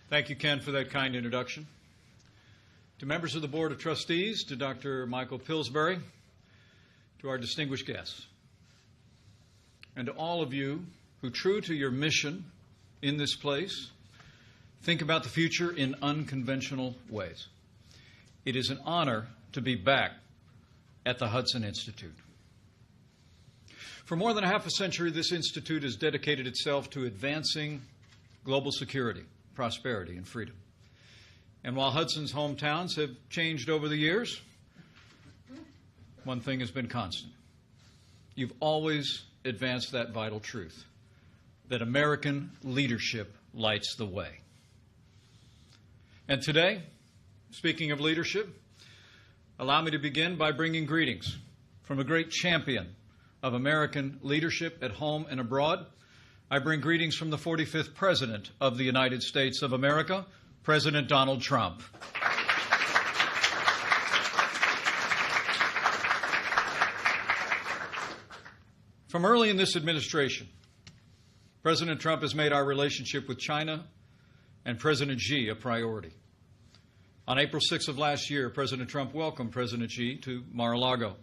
Thank you, Ken, for that kind introduction. To members of the Board of Trustees, to Dr. Michael Pillsbury, to our distinguished guests, and to all of you who, true to your mission in this place, think about the future in unconventional ways. It is an honor to be back at the Hudson Institute. For more than half a century, this institute has dedicated itself to advancing global security, prosperity, and freedom. And while Hudson's hometowns have changed over the years, one thing has been constant. You've always advanced that vital truth, that American leadership lights the way. And today, speaking of leadership, allow me to begin by bringing greetings from a great champion of American leadership at home and abroad. I bring greetings from the 45th President of the United States of America, President Donald Trump. From early in this administration, President Trump has made our relationship with China and President Xi a priority. On April 6th of last year, President Trump welcomed President Xi to Mar-a-Lago.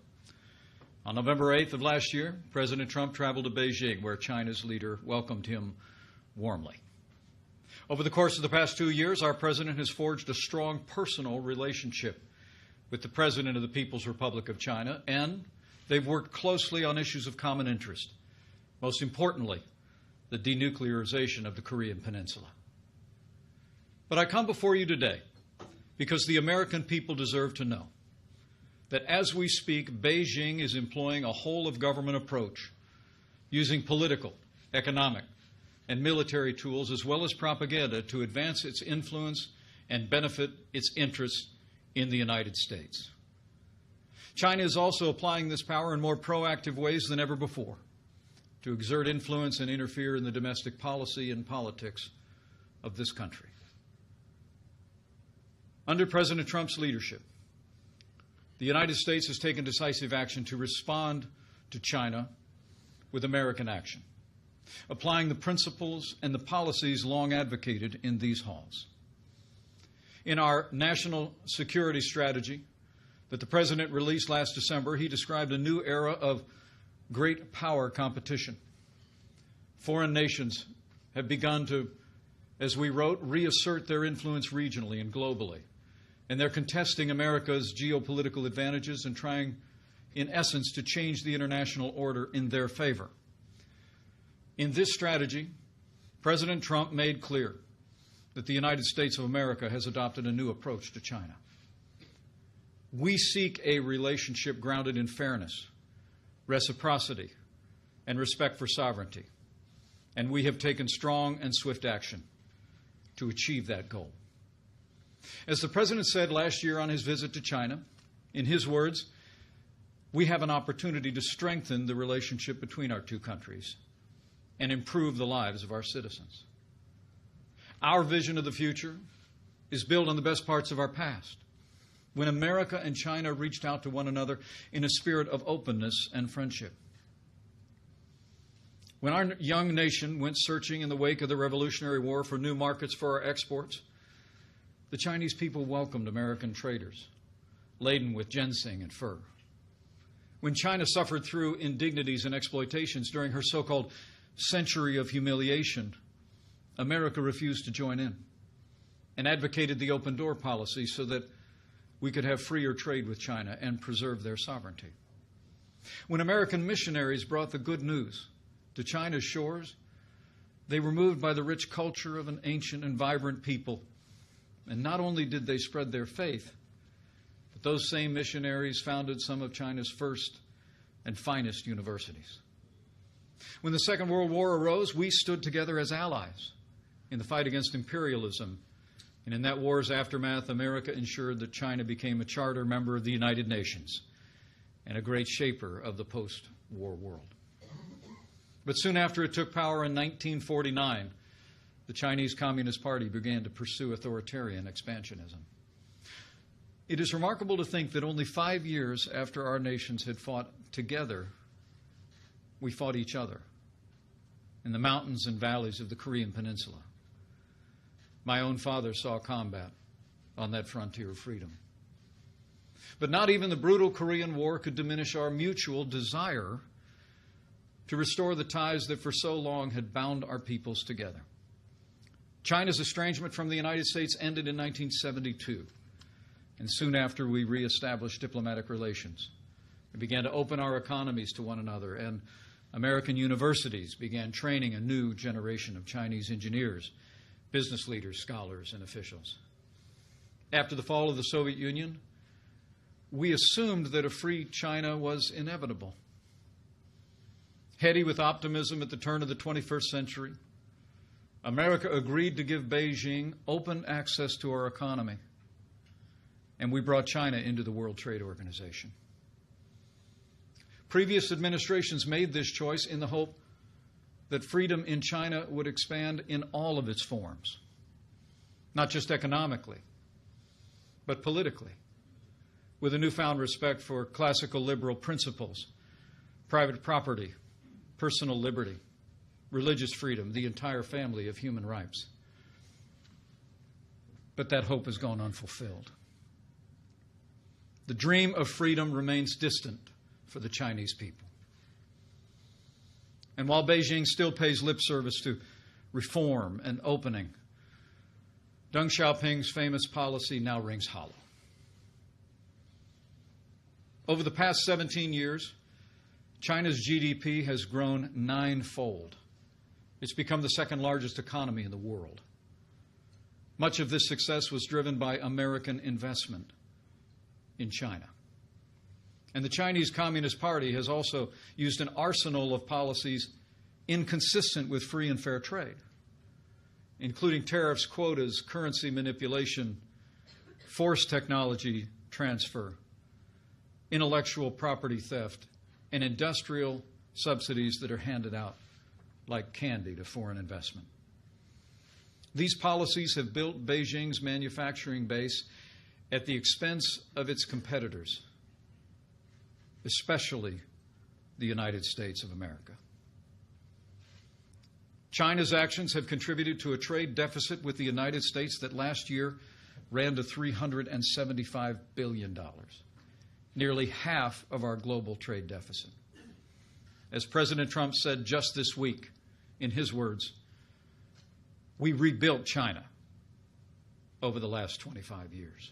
On November 8th of last year, President Trump traveled to Beijing, where China's leader welcomed him warmly. Over the course of the past 2 years, our president has forged a strong personal relationship with the President of the People's Republic of China, and they've worked closely on issues of common interest, most importantly, the denuclearization of the Korean Peninsula. But I come before you today because the American people deserve to know that as we speak, Beijing is employing a whole-of-government approach, using political, economic, and military tools as well as propaganda to advance its influence and benefit its interests in the United States. China is also applying this power in more proactive ways than ever before to exert influence and interfere in the domestic policy and politics of this country. Under President Trump's leadership, the United States has taken decisive action to respond to China with American action, applying the principles and the policies long advocated in these halls. In our national security strategy that the President released last December, he described a new era of great power competition. Foreign nations have begun to, as we wrote, reassert their influence regionally and globally. And they're contesting America's geopolitical advantages and trying, in essence, to change the international order in their favor. In this strategy, President Trump made clear that the United States of America has adopted a new approach to China. We seek a relationship grounded in fairness, reciprocity, and respect for sovereignty. And we have taken strong and swift action to achieve that goal. As the President said last year on his visit to China, in his words, we have an opportunity to strengthen the relationship between our two countries and improve the lives of our citizens. Our vision of the future is built on the best parts of our past, when America and China reached out to one another in a spirit of openness and friendship. When our young nation went searching in the wake of the Revolutionary War for new markets for our exports, the Chinese people welcomed American traders laden with ginseng and fur. When China suffered through indignities and exploitations during her so-called century of humiliation, America refused to join in and advocated the open door policy so that we could have freer trade with China and preserve their sovereignty. When American missionaries brought the good news to China's shores, they were moved by the rich culture of an ancient and vibrant people. And not only did they spread their faith, but those same missionaries founded some of China's first and finest universities. When the Second World War arose, we stood together as allies in the fight against imperialism. And in that war's aftermath, America ensured that China became a charter member of the United Nations and a great shaper of the post-war world. But soon after it took power in 1949, the Chinese Communist Party began to pursue authoritarian expansionism. It is remarkable to think that only 5 years after our nations had fought together, we fought each other in the mountains and valleys of the Korean Peninsula. My own father saw combat on that frontier of freedom. But not even the brutal Korean War could diminish our mutual desire to restore the ties that for so long had bound our peoples together. China's estrangement from the United States ended in 1972, and soon after we reestablished diplomatic relations and began to open our economies to one another, and American universities began training a new generation of Chinese engineers, business leaders, scholars, and officials. After the fall of the Soviet Union, we assumed that a free China was inevitable. Heady with optimism at the turn of the 21st century, America agreed to give Beijing open access to our economy, and we brought China into the World Trade Organization. Previous administrations made this choice in the hope that freedom in China would expand in all of its forms, not just economically, but politically, with a newfound respect for classical liberal principles, private property, personal liberty, religious freedom, the entire family of human rights. But that hope has gone unfulfilled. The dream of freedom remains distant for the Chinese people. And while Beijing still pays lip service to reform and opening, Deng Xiaoping's famous policy now rings hollow. Over the past 17 years, China's GDP has grown 9-fold. It's become the second largest economy in the world. Much of this success was driven by American investment in China. And the Chinese Communist Party has also used an arsenal of policies inconsistent with free and fair trade, including tariffs, quotas, currency manipulation, forced technology transfer, intellectual property theft, and industrial subsidies that are handed out like candy to foreign investment. These policies have built Beijing's manufacturing base at the expense of its competitors, especially the United States of America. China's actions have contributed to a trade deficit with the United States that last year ran to $375 billion, nearly half of our global trade deficit. As President Trump said just this week, in his words, we rebuilt China over the last 25 years.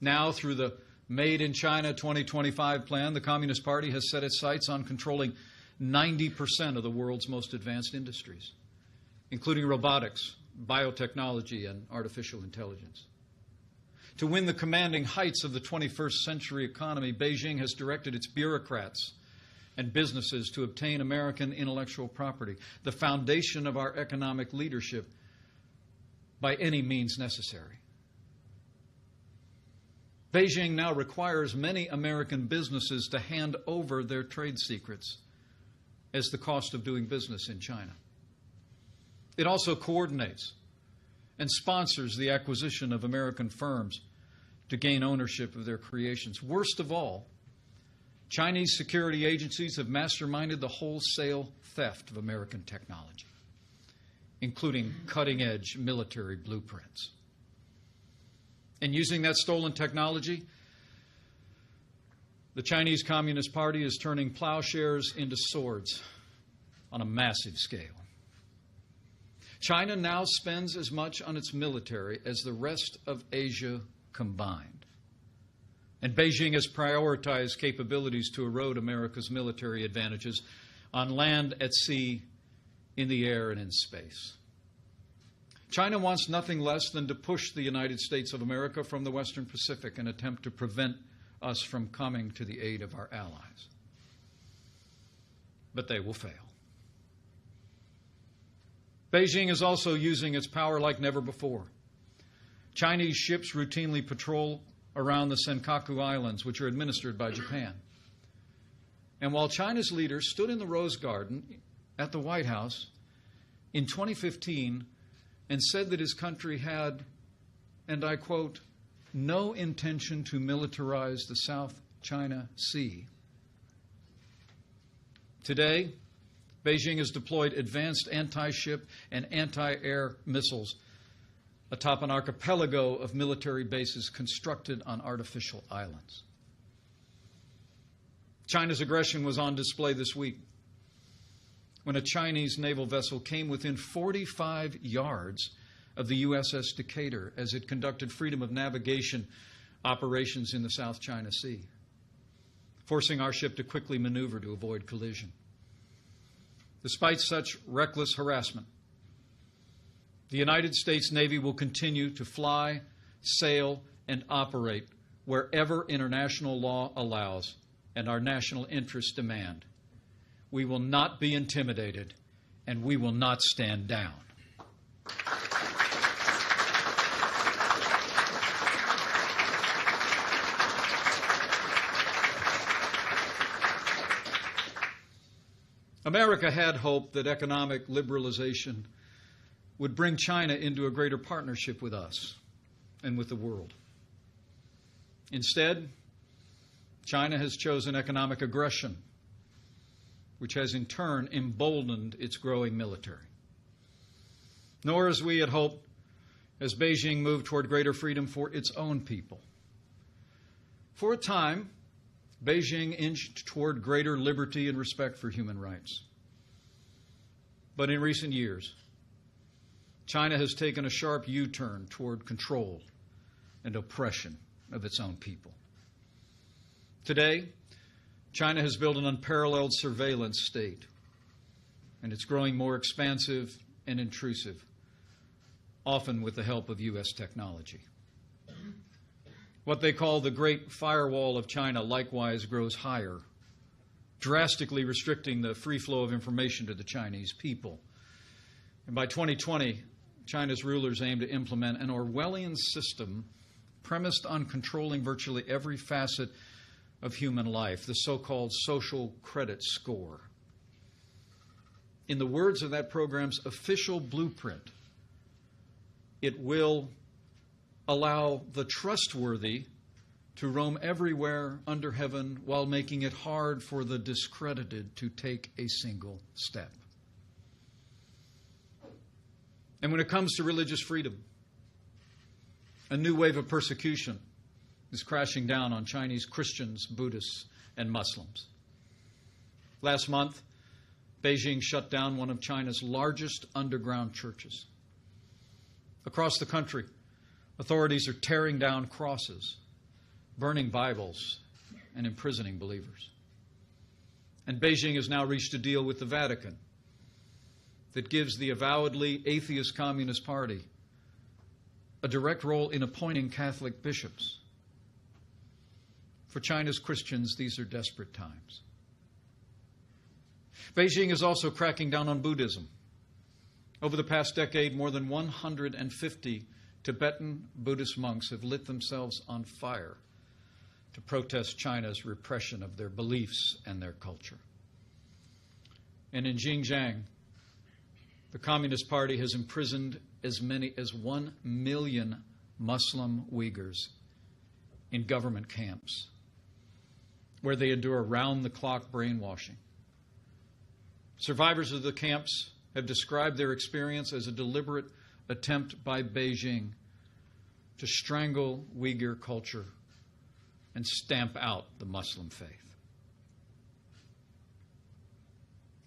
Now, through the Made in China 2025 plan, the Communist Party has set its sights on controlling 90% of the world's most advanced industries, including robotics, biotechnology, and artificial intelligence. To win the commanding heights of the 21st century economy, Beijing has directed its bureaucrats and businesses to obtain American intellectual property, the foundation of our economic leadership, by any means necessary. Beijing now requires many American businesses to hand over their trade secrets as the cost of doing business in China. It also coordinates and sponsors the acquisition of American firms to gain ownership of their creations. Worst of all, Chinese security agencies have masterminded the wholesale theft of American technology, including cutting-edge military blueprints. And using that stolen technology, the Chinese Communist Party is turning plowshares into swords on a massive scale. China now spends as much on its military as the rest of Asia combined. And Beijing has prioritized capabilities to erode America's military advantages on land, at sea, in the air, and in space. China wants nothing less than to push the United States of America from the Western Pacific and attempt to prevent us from coming to the aid of our allies. But they will fail. Beijing is also using its power like never before. Chinese ships routinely patrol around the Senkaku Islands, which are administered by Japan. And while China's leader stood in the Rose Garden at the White House in 2015 and said that his country had, and I quote, no intention to militarize the South China Sea. Today, Beijing has deployed advanced anti-ship and anti-air missiles atop an archipelago of military bases constructed on artificial islands. China's aggression was on display this week when a Chinese naval vessel came within 45 yards of the USS Decatur as it conducted freedom of navigation operations in the South China Sea, forcing our ship to quickly maneuver to avoid collision. Despite such reckless harassment, the United States Navy will continue to fly, sail, and operate wherever international law allows and our national interests demand. We will not be intimidated, and we will not stand down. America had hoped that economic liberalization would bring China into a greater partnership with us and with the world. Instead, China has chosen economic aggression, which has in turn emboldened its growing military. Nor, as we had hoped, has Beijing moved toward greater freedom for its own people. For a time, Beijing inched toward greater liberty and respect for human rights. But in recent years, China has taken a sharp U-turn toward control and oppression of its own people. Today, China has built an unparalleled surveillance state, and it's growing more expansive and intrusive, often with the help of U.S. technology. What they call the Great Firewall of China likewise grows higher, drastically restricting the free flow of information to the Chinese people. And by 2020, China's rulers aim to implement an Orwellian system premised on controlling virtually every facet of human life, the so-called social credit score. In the words of that program's official blueprint, it will allow the trustworthy to roam everywhere under heaven while making it hard for the discredited to take a single step. And when it comes to religious freedom, a new wave of persecution is crashing down on Chinese Christians, Buddhists, and Muslims. Last month, Beijing shut down one of China's largest underground churches. Across the country, authorities are tearing down crosses, burning Bibles, and imprisoning believers. And Beijing has now reached a deal with the Vatican that gives the avowedly atheist Communist Party a direct role in appointing Catholic bishops. For China's Christians, these are desperate times. Beijing is also cracking down on Buddhism. Over the past decade, more than 150 Tibetan Buddhist monks have lit themselves on fire to protest China's repression of their beliefs and their culture. And in Xinjiang, the Communist Party has imprisoned as many as 1 million Muslim Uyghurs in government camps, where they endure round-the-clock brainwashing. Survivors of the camps have described their experience as a deliberate attempt by Beijing to strangle Uyghur culture and stamp out the Muslim faith.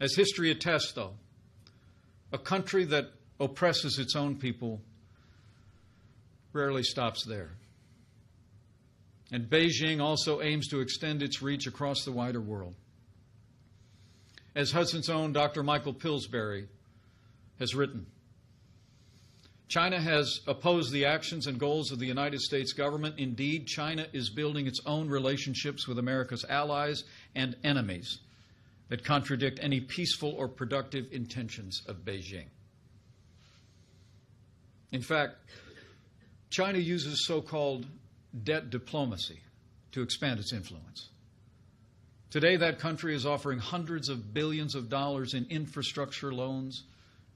As history attests, though, a country that oppresses its own people rarely stops there. And Beijing also aims to extend its reach across the wider world. As Hudson's own Dr. Michael Pillsbury has written, China has opposed the actions and goals of the United States government. Indeed, China is building its own relationships with America's allies and enemies that contradict any peaceful or productive intentions of Beijing. In fact, China uses so-called debt diplomacy to expand its influence. Today, that country is offering hundreds of billions of dollars in infrastructure loans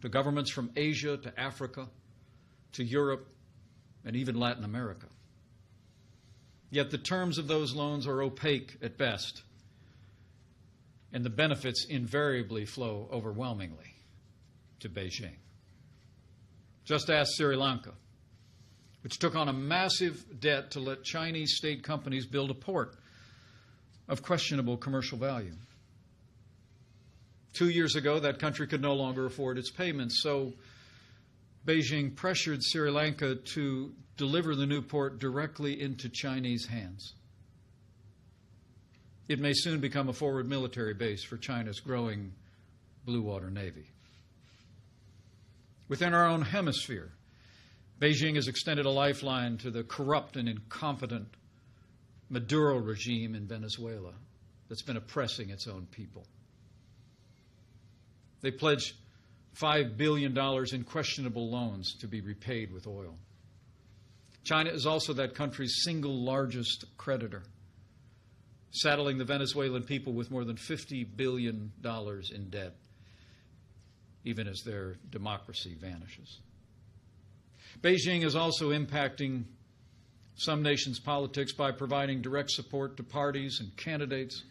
to governments from Asia to Africa to Europe and even Latin America. Yet the terms of those loans are opaque at best, and the benefits invariably flow overwhelmingly to Beijing. Just ask Sri Lanka, which took on a massive debt to let Chinese state companies build a port of questionable commercial value. 2 years ago, that country could no longer afford its payments, so Beijing pressured Sri Lanka to deliver the new port directly into Chinese hands. It may soon become a forward military base for China's growing blue water navy. Within our own hemisphere, Beijing has extended a lifeline to the corrupt and incompetent Maduro regime in Venezuela that's been oppressing its own people. They pledged $5 billion in questionable loans to be repaid with oil. China is also that country's single largest creditor, saddling the Venezuelan people with more than $50 billion in debt, even as their democracy vanishes. Beijing is also impacting some nations' politics by providing direct support to parties and candidates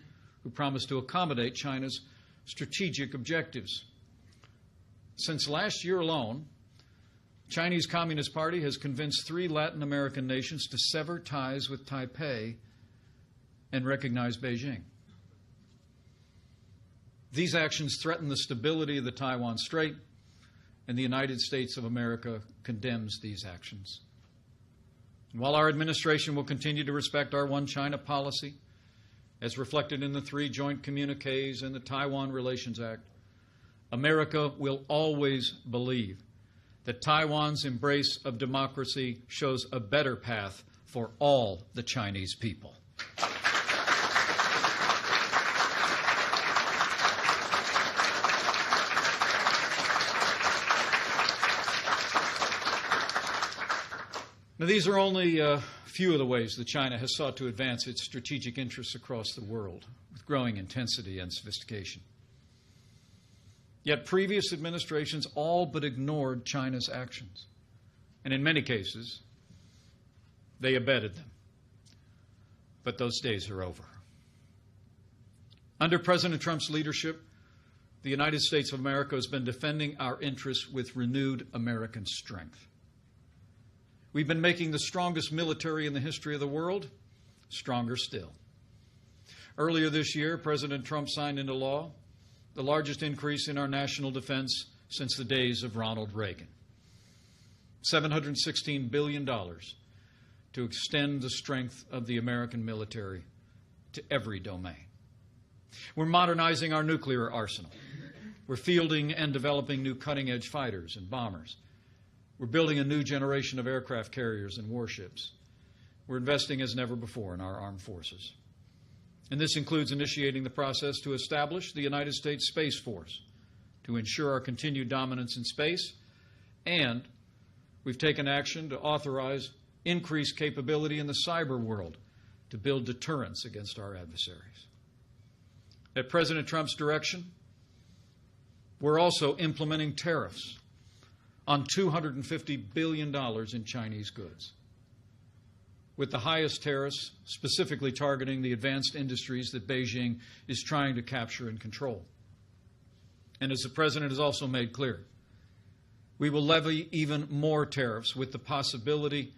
who promise to accommodate China's strategic objectives. Since last year alone, Chinese Communist Party has convinced 3 Latin American nations to sever ties with Taipei and recognize Beijing. These actions threaten the stability of the Taiwan Strait, and the United States of America condemns these actions. And while our administration will continue to respect our One China policy, as reflected in the 3 joint communiques and the Taiwan Relations Act, America will always believe that Taiwan's embrace of democracy shows a better path for all the Chinese people. Now, these are only a few of the ways that China has sought to advance its strategic interests across the world with growing intensity and sophistication. Yet previous administrations all but ignored China's actions, and in many cases, they abetted them. But those days are over. Under President Trump's leadership, the United States of America has been defending our interests with renewed American strength. We've been making the strongest military in the history of the world stronger still. Earlier this year, President Trump signed into law the largest increase in our national defense since the days of Ronald Reagan. $716 billion to extend the strength of the American military to every domain. We're modernizing our nuclear arsenal. We're fielding and developing new cutting-edge fighters and bombers. We're building a new generation of aircraft carriers and warships. We're investing as never before in our armed forces. And this includes initiating the process to establish the United States Space Force to ensure our continued dominance in space, and we've taken action to authorize increased capability in the cyber world to build deterrence against our adversaries. At President Trump's direction, we're also implementing tariffs on $250 billion in Chinese goods, with the highest tariffs specifically targeting the advanced industries that Beijing is trying to capture and control. And as the President has also made clear, we will levy even more tariffs with the possibility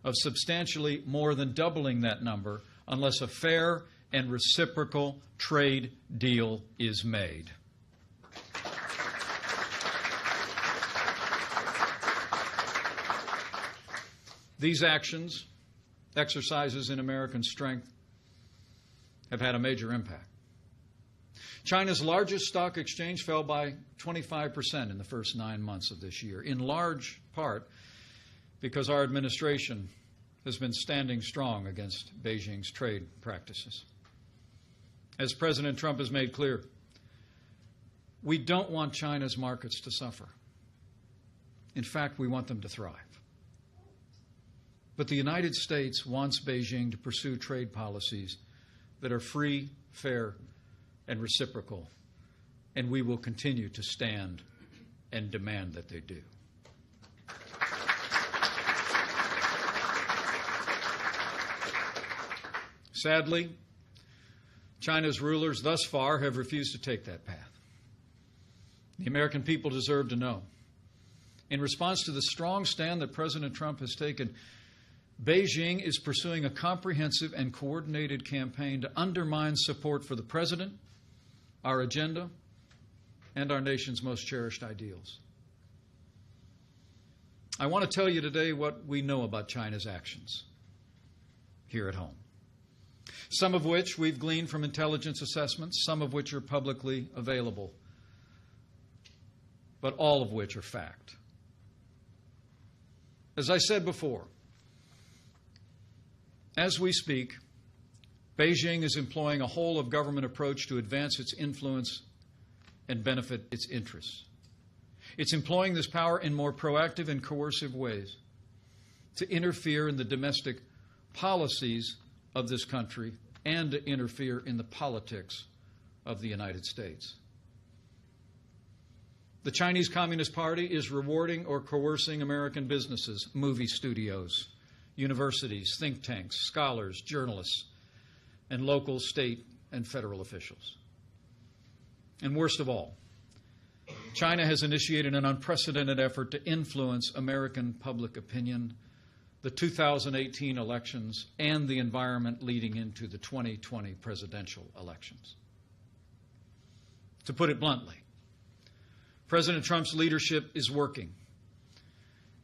of substantially more than doubling that number unless a fair and reciprocal trade deal is made. These actions, exercises in American strength, have had a major impact. China's largest stock exchange fell by 25% in the first 9 months of this year, in large part because our administration has been standing strong against Beijing's trade practices. As President Trump has made clear, we don't want China's markets to suffer. In fact, we want them to thrive. But the United States wants Beijing to pursue trade policies that are free, fair, and reciprocal, and we will continue to stand and demand that they do. Sadly, China's rulers thus far have refused to take that path. The American people deserve to know. In response to the strong stand that President Trump has taken, Beijing is pursuing a comprehensive and coordinated campaign to undermine support for the President, our agenda, and our nation's most cherished ideals. I want to tell you today what we know about China's actions here at home, some of which we've gleaned from intelligence assessments, some of which are publicly available, but all of which are fact. As I said before, as we speak, Beijing is employing a whole-of-government approach to advance its influence and benefit its interests. It's employing this power in more proactive and coercive ways to interfere in the domestic policies of this country and to interfere in the politics of the United States. The Chinese Communist Party is rewarding or coercing American businesses, movie studios, universities, think tanks, scholars, journalists, and local, state, and federal officials. And worst of all, China has initiated an unprecedented effort to influence American public opinion, the 2018 elections, and the environment leading into the 2020 presidential elections. To put it bluntly, President Trump's leadership is working,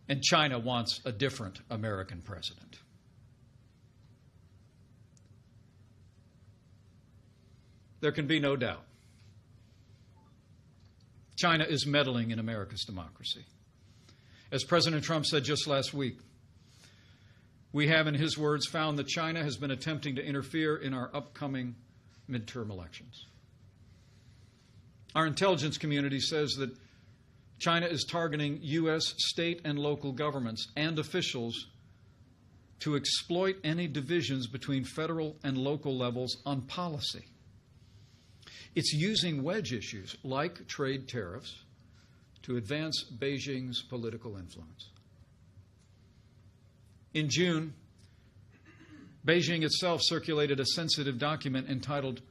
and China wants a different American president. There can be no doubt. China is meddling in America's democracy. As President Trump said just last week, we have, in his words, found that China has been attempting to interfere in our upcoming midterm elections. Our intelligence community says that China is targeting U.S. state and local governments and officials to exploit any divisions between federal and local levels on policy. It's using wedge issues like trade tariffs to advance Beijing's political influence. In June, Beijing itself circulated a sensitive document entitled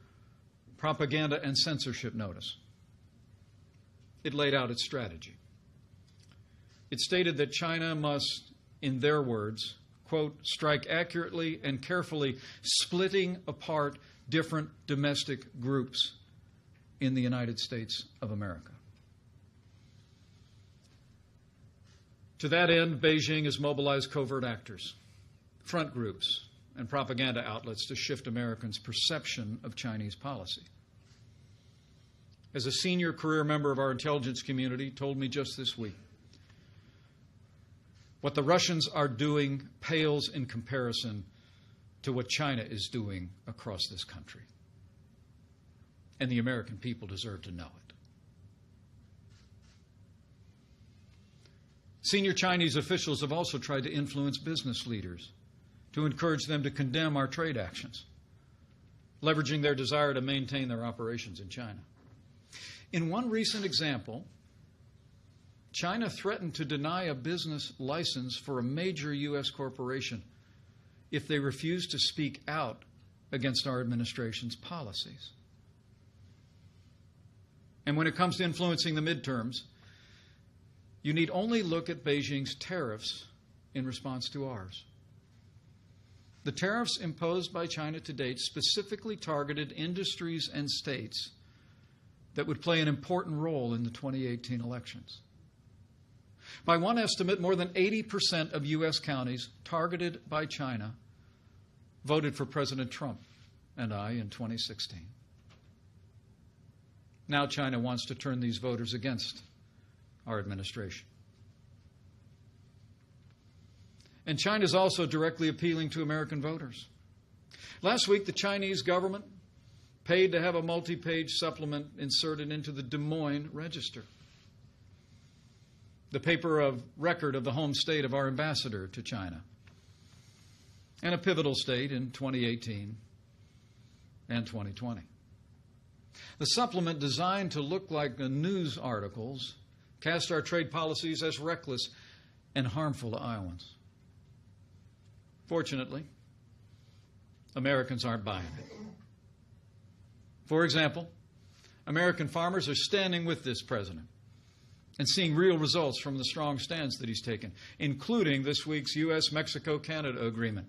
Propaganda and Censorship Notice. It laid out its strategy. It stated that China must, in their words, quote, strike accurately and carefully, splitting apart different domestic groups in the United States of America. To that end, Beijing has mobilized covert actors, front groups, and propaganda outlets to shift Americans' perception of Chinese policy. As a senior career member of our intelligence community told me just this week, what the Russians are doing pales in comparison to what China is doing across this country. And the American people deserve to know it. Senior Chinese officials have also tried to influence business leaders to encourage them to condemn our trade actions, leveraging their desire to maintain their operations in China. In one recent example, China threatened to deny a business license for a major U.S. corporation if they refused to speak out against our administration's policies. And when it comes to influencing the midterms, you need only look at Beijing's tariffs in response to ours. The tariffs imposed by China to date specifically targeted industries and states that would play an important role in the 2018 elections. By one estimate, more than 80% of U.S. counties targeted by China voted for President Trump and I in 2016. Now China wants to turn these voters against our administration. And China is also directly appealing to American voters. Last week, the Chinese government paid to have a multi-page supplement inserted into the Des Moines Register, the paper of record of the home state of our ambassador to China, and a pivotal state in 2018 and 2020. The supplement, designed to look like the news articles, cast our trade policies as reckless and harmful to Iowans. Fortunately, Americans aren't buying it. For example, American farmers are standing with this president and seeing real results from the strong stance that he's taken, including this week's U.S.-Mexico-Canada agreement,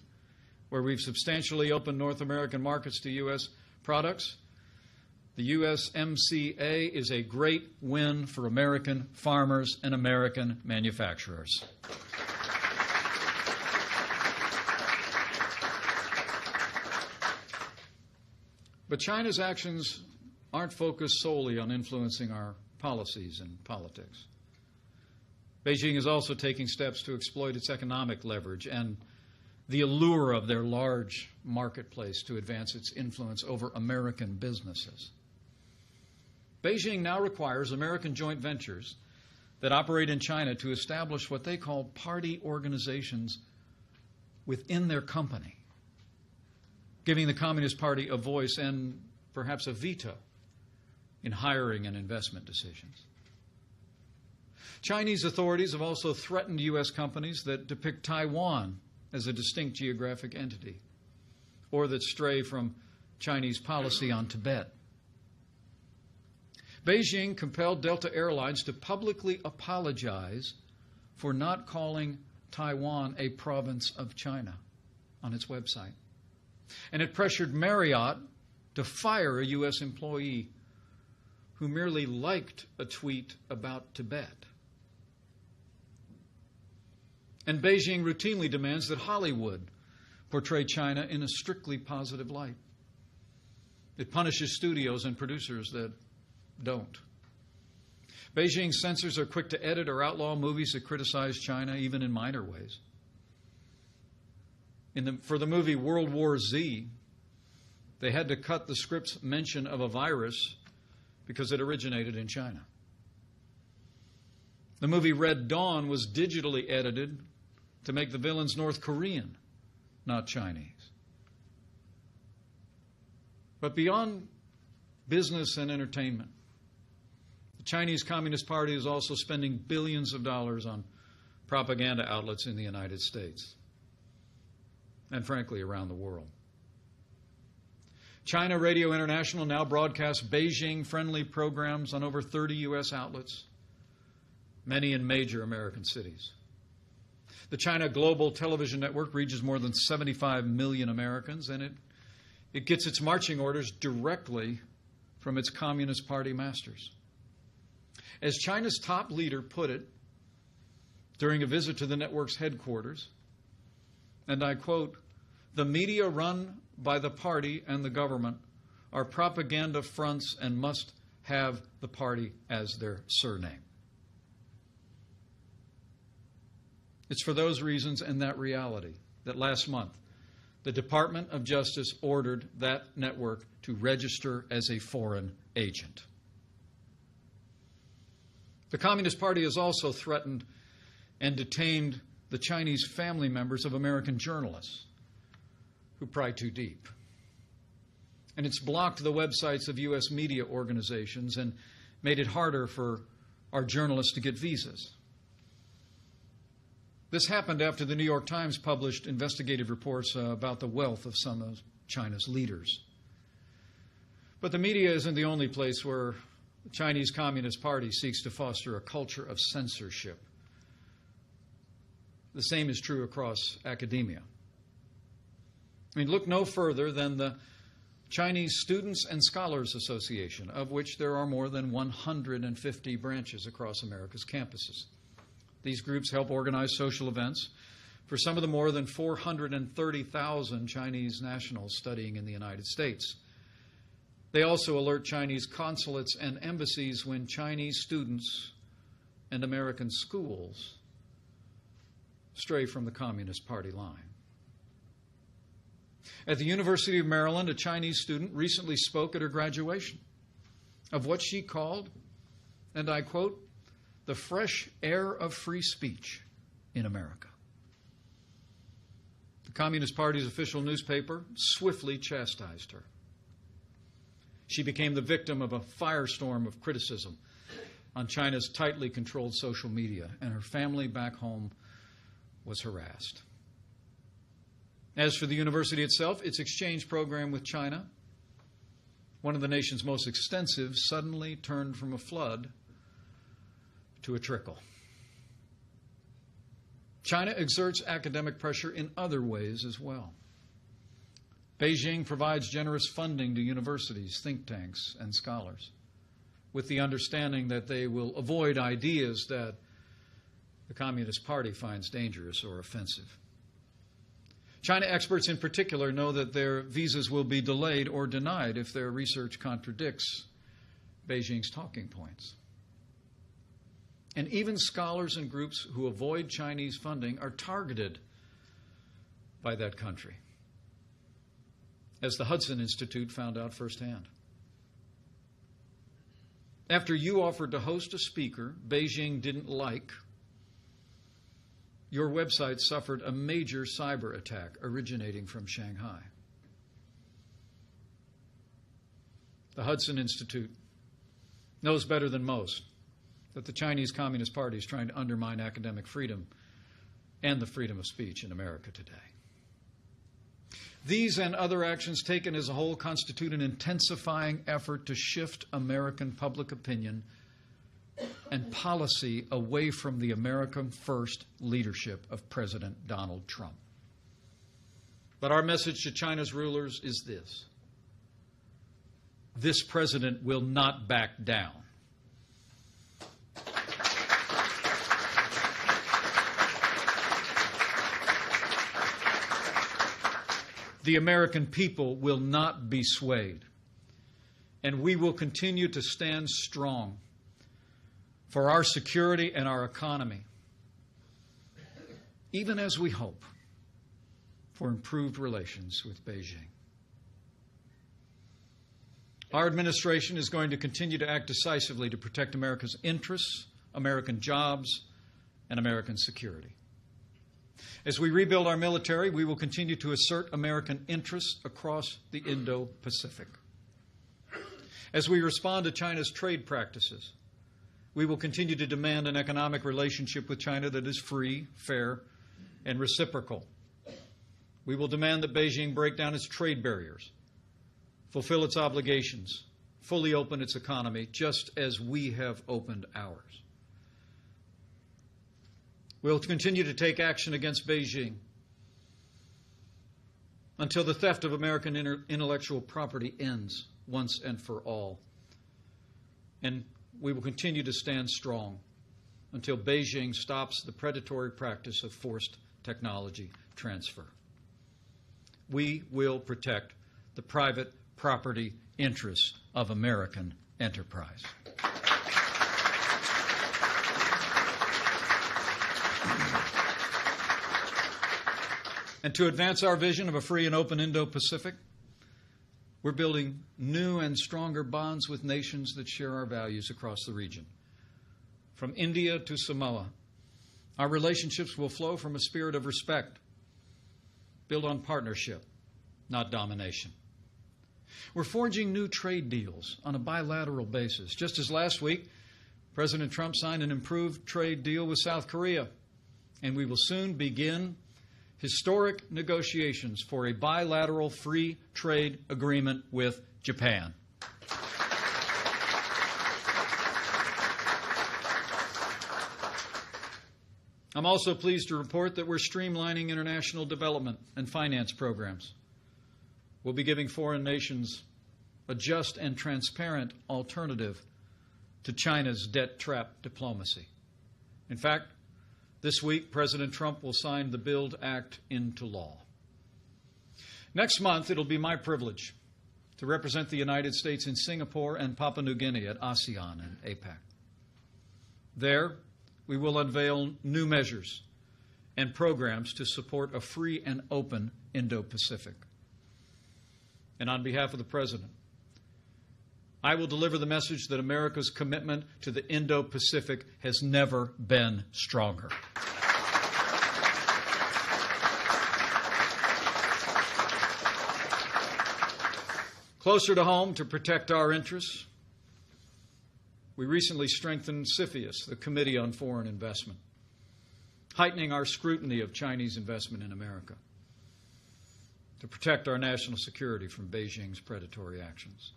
where we've substantially opened North American markets to U.S. products. The USMCA is a great win for American farmers and American manufacturers. But China's actions aren't focused solely on influencing our policies and politics. Beijing is also taking steps to exploit its economic leverage and the allure of their large marketplace to advance its influence over American businesses. Beijing now requires American joint ventures that operate in China to establish what they call party organizations within their company, giving the Communist Party a voice and perhaps a veto in hiring and investment decisions. Chinese authorities have also threatened U.S. companies that depict Taiwan as a distinct geographic entity or that stray from Chinese policy on Tibet. Beijing compelled Delta Airlines to publicly apologize for not calling Taiwan a province of China on its website. And it pressured Marriott to fire a U.S. employee who merely liked a tweet about Tibet. And Beijing routinely demands that Hollywood portray China in a strictly positive light. It punishes studios and producers that don't. Beijing censors are quick to edit or outlaw movies that criticize China, even in minor ways. For the movie World War Z, they had to cut the script's mention of a virus because it originated in China. The movie Red Dawn was digitally edited to make the villains North Korean, not Chinese. But beyond business and entertainment, the Chinese Communist Party is also spending billions of dollars on propaganda outlets in the United States and, frankly, around the world. China Radio International now broadcasts Beijing-friendly programs on over 30 U.S. outlets, many in major American cities. The China Global Television Network reaches more than 75 million Americans, and it gets its marching orders directly from its Communist Party masters. As China's top leader put it during a visit to the network's headquarters, and I quote, "The media run by the party and the government are propaganda fronts and must have the party as their surname." It's for those reasons and that reality that last month the Department of Justice ordered that network to register as a foreign agent. The Communist Party has also threatened and detained the Chinese family members of American journalists who pry too deep. And it's blocked the websites of U.S. media organizations and made it harder for our journalists to get visas. This happened after the New York Times published investigative reports about the wealth of some of China's leaders. But the media isn't the only place where the Chinese Communist Party seeks to foster a culture of censorship. The same is true across academia. I mean, look no further than the Chinese Students and Scholars Association, of which there are more than 150 branches across America's campuses. These groups help organize social events for some of the more than 430,000 Chinese nationals studying in the United States. They also alert Chinese consulates and embassies when Chinese students and American schools stray from the Communist Party line. At the University of Maryland, a Chinese student recently spoke at her graduation of what she called, and I quote, "the fresh air of free speech in America." The Communist Party's official newspaper swiftly chastised her. She became the victim of a firestorm of criticism on China's tightly controlled social media, and her family back home was harassed. As for the university itself, its exchange program with China, one of the nation's most extensive, suddenly turned from a flood to a trickle. China exerts academic pressure in other ways as well. Beijing provides generous funding to universities, think tanks, and scholars, with the understanding that they will avoid ideas that the Communist Party finds dangerous or offensive. China experts in particular know that their visas will be delayed or denied if their research contradicts Beijing's talking points. And even scholars and groups who avoid Chinese funding are targeted by that country, as the Hudson Institute found out firsthand. After you offered to host a speaker Beijing didn't like, your website suffered a major cyber attack originating from Shanghai. The Hudson Institute knows better than most that the Chinese Communist Party is trying to undermine academic freedom and the freedom of speech in America today. These and other actions taken as a whole constitute an intensifying effort to shift American public opinion and policy away from the American first leadership of President Donald Trump. But our message to China's rulers is this: this president will not back down. The American people will not be swayed, and we will continue to stand strong for our security and our economy, even as we hope for improved relations with Beijing. Our administration is going to continue to act decisively to protect America's interests, American jobs, and American security. As we rebuild our military, we will continue to assert American interests across the Indo-Pacific. As we respond to China's trade practices, we will continue to demand an economic relationship with China that is free, fair, and reciprocal. We will demand that Beijing break down its trade barriers, fulfill its obligations, fully open its economy, just as we have opened ours. We'll continue to take action against Beijing until the theft of American intellectual property ends once and for all. And we will continue to stand strong until Beijing stops the predatory practice of forced technology transfer. We will protect the private property interests of American enterprise. And to advance our vision of a free and open Indo-Pacific, we're building new and stronger bonds with nations that share our values across the region. From India to Samoa, our relationships will flow from a spirit of respect, built on partnership, not domination. We're forging new trade deals on a bilateral basis. Just as last week, President Trump signed an improved trade deal with South Korea, and we will soon begin historic negotiations for a bilateral free trade agreement with Japan. I'm also pleased to report that we're streamlining international development and finance programs. We'll be giving foreign nations a just and transparent alternative to China's debt trap diplomacy. In fact, this week, President Trump will sign the BUILD Act into law. Next month, it'll be my privilege to represent the United States in Singapore and Papua New Guinea at ASEAN and APEC. There, we will unveil new measures and programs to support a free and open Indo-Pacific. And on behalf of the President, I will deliver the message that America's commitment to the Indo-Pacific has never been stronger. Closer to home, to protect our interests, we recently strengthened CFIUS, the Committee on Foreign Investment, heightening our scrutiny of Chinese investment in America to protect our national security from Beijing's predatory actions.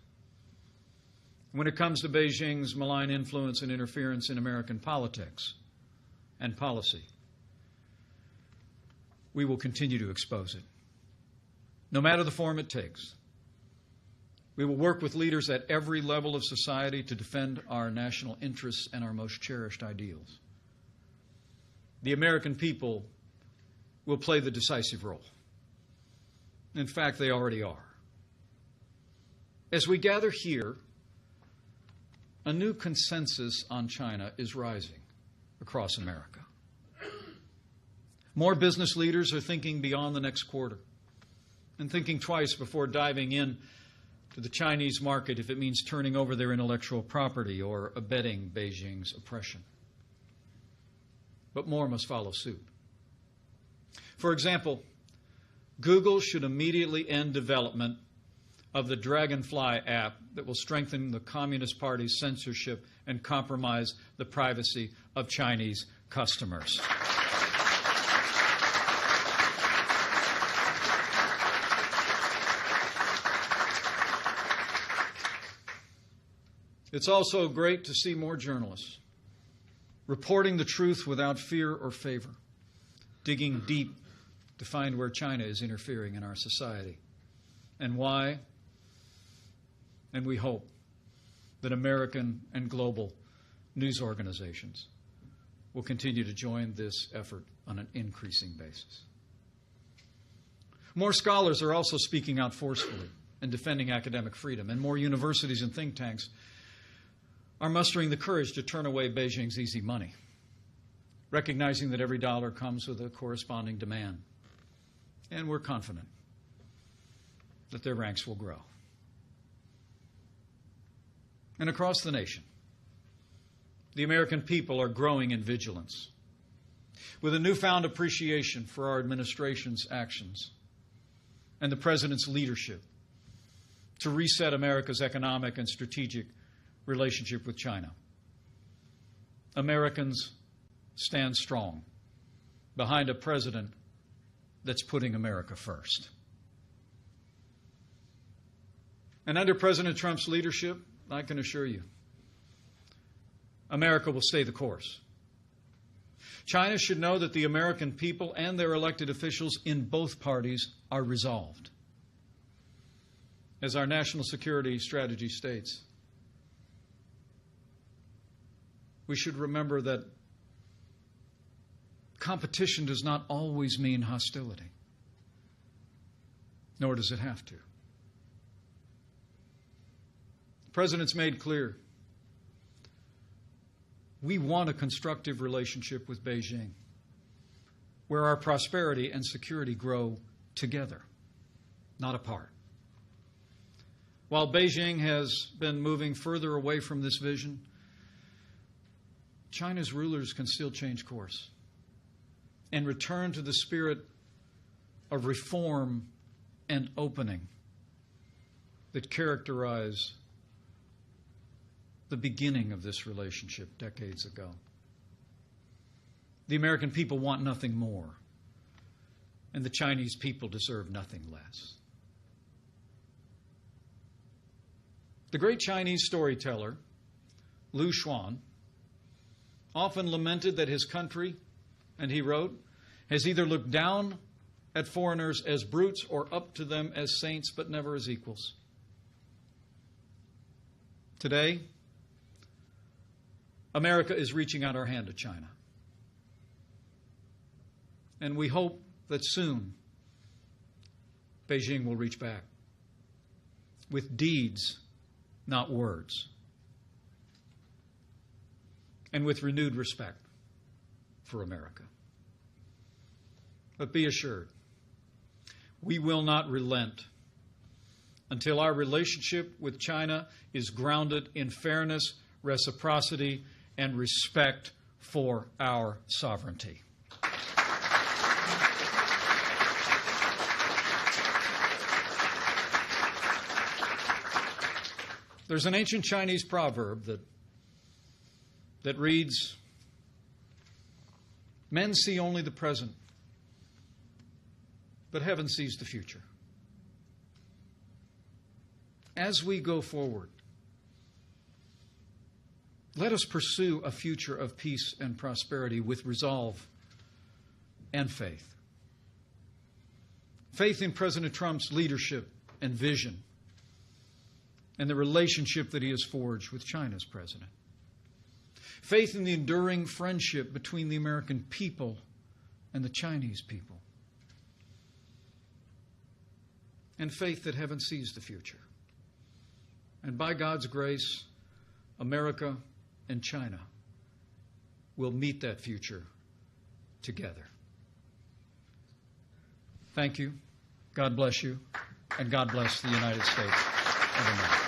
When it comes to Beijing's malign influence and interference in American politics and policy, we will continue to expose it, no matter the form it takes. We will work with leaders at every level of society to defend our national interests and our most cherished ideals. The American people will play the decisive role. In fact, they already are. As we gather here, a new consensus on China is rising across America. More business leaders are thinking beyond the next quarter and thinking twice before diving in to the Chinese market if it means turning over their intellectual property or abetting Beijing's oppression. But more must follow suit. For example, Google should immediately end development of the Dragonfly app that will strengthen the Communist Party's censorship and compromise the privacy of Chinese customers. It's also great to see more journalists reporting the truth without fear or favor, digging deep to find where China is interfering in our society and why. And we hope that American and global news organizations will continue to join this effort on an increasing basis. More scholars are also speaking out forcefully and defending academic freedom, and more universities and think tanks are mustering the courage to turn away Beijing's easy money, recognizing that every dollar comes with a corresponding demand. And we're confident that their ranks will grow. And across the nation, the American people are growing in vigilance, with a newfound appreciation for our administration's actions and the President's leadership to reset America's economic and strategic relationship with China. Americans stand strong behind a president that's putting America first. And under President Trump's leadership, I can assure you, America will stay the course. China should know that the American people and their elected officials in both parties are resolved. As our national security strategy states, we should remember that competition does not always mean hostility, nor does it have to. The President's made clear we want a constructive relationship with Beijing, where our prosperity and security grow together, not apart. While Beijing has been moving further away from this vision, China's rulers can still change course and return to the spirit of reform and opening that characterize the beginning of this relationship decades ago. The American people want nothing more, and the Chinese people deserve nothing less. The great Chinese storyteller, Lu Xun, often lamented that his country, and he wrote, has either looked down at foreigners as brutes or up to them as saints, but never as equals. Today, America is reaching out our hand to China. And we hope that soon Beijing will reach back with deeds, not words, and with renewed respect for America. But be assured, we will not relent until our relationship with China is grounded in fairness, reciprocity, and respect for our sovereignty. There's an ancient Chinese proverb that reads, "Men see only the present, but heaven sees the future." As we go forward, let us pursue a future of peace and prosperity with resolve and faith. Faith in President Trump's leadership and vision, and the relationship that he has forged with China's president. Faith in the enduring friendship between the American people and the Chinese people. And faith that heaven sees the future. And by God's grace, America and China will meet that future together. Thank you. God bless you. And God bless the United States of America.